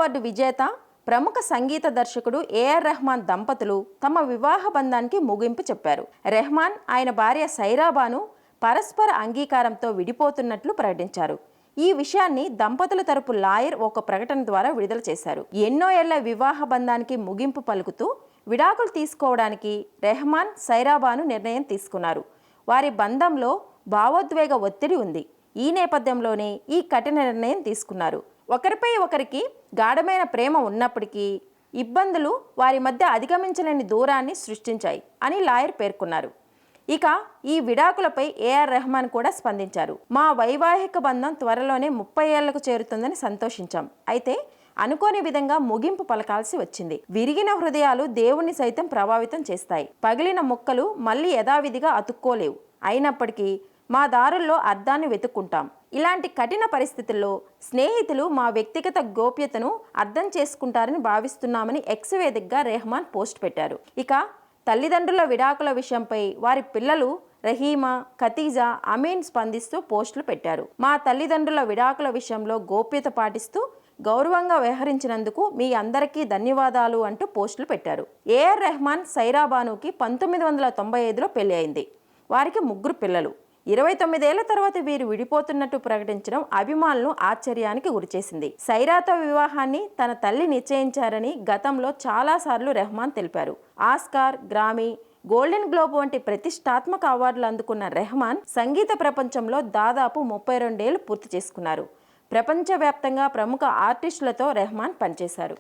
Award విజేత ప్రముఖ సంగీత దర్శకుడు ఏఆర్ రెహమాన్ దంపతులు తమ వివాహ బంధానికి ముగింపు చెప్పారు. రెహమాన్, ఆయన భార్య సైరాబాను పరస్పర అంగీకారంతో విడిపోతున్నట్లు ప్రకటించారు. ఈ విషయాన్ని దంపతుల తరపు లాయర్ ఒక ప్రకటన ద్వారా విడుదల చేశారు. ఎన్నో ఏళ్ల వివాహ బంధానికి ముగింపు పలుకుతూ విడాకులు తీసుకోవడానికి రెహమాన్, సైరాబాను నిర్ణయం తీసుకున్నారు. వారి బంధంలో భావోద్వేగ ఒత్తిడి ఉంది. ఈ నేపథ్యంలోనే ఈ కఠిన నిర్ణయం తీసుకున్నారు. ఒకరిపై ఒకరికి గాఢమైన ప్రేమ ఉన్నప్పటికీ ఇబ్బందులు వారి మధ్య అధిగమించలేని దూరాన్ని సృష్టించాయి అని లాయర్ పేర్కొన్నారు. ఇక ఈ విడాకులపై ఏఆర్ రెహమాన్ కూడా స్పందించారు. మా వైవాహిక బంధం త్వరలోనే 30 ఏళ్లకు చేరుతుందని సంతోషించాం. అయితే అనుకోని విధంగా ముగింపు పలకాల్సి వచ్చింది. విరిగిన హృదయాలు దేవుణ్ణి సైతం ప్రభావితం చేస్తాయి. పగిలిన ముక్కలు మళ్ళీ యథావిధిగా అతుక్కోలేవు. అయినప్పటికీ మా దారుల్లో అర్థాన్ని వెతుక్కుంటాం. ఇలాంటి కఠిన పరిస్థితుల్లో స్నేహితులు మా వ్యక్తిగత గోప్యతను అర్థం చేసుకుంటారని భావిస్తున్నామని ఎక్స్ వేదికగా రెహమాన్ పోస్ట్ పెట్టారు. ఇక తల్లిదండ్రుల విడాకుల విషయంపై వారి పిల్లలు రహీమా, ఖతీజా, అమీన్ స్పందిస్తూ పోస్టులు పెట్టారు. మా తల్లిదండ్రుల విడాకుల విషయంలో గోప్యత పాటిస్తూ గౌరవంగా వ్యవహరించినందుకు మీ అందరికీ ధన్యవాదాలు అంటూ పోస్టులు పెట్టారు. ఏఆర్ రెహమాన్, సైరాబానుకి 1995లో పెళ్లి అయింది. వారికి 3 పిల్లలు. 29 ఏళ్ల తర్వాత వీరు విడిపోతున్నట్టు ప్రకటించడం అభిమానులను ఆశ్చర్యానికి గురిచేసింది. సైరాతో వివాహాన్ని తన తల్లి నిశ్చయించారని గతంలో చాలాసార్లు రెహమాన్ తెలిపారు. ఆస్కార్, గ్రామీ, గోల్డెన్ గ్లోబ్ వంటి ప్రతిష్టాత్మక అవార్డులు అందుకున్న రెహమాన్ సంగీత ప్రపంచంలో దాదాపు 32 ఏళ్లు పూర్తి చేసుకున్నారు. ప్రపంచవ్యాప్తంగా ప్రముఖ ఆర్టిస్టులతో రెహమాన్ పనిచేశారు.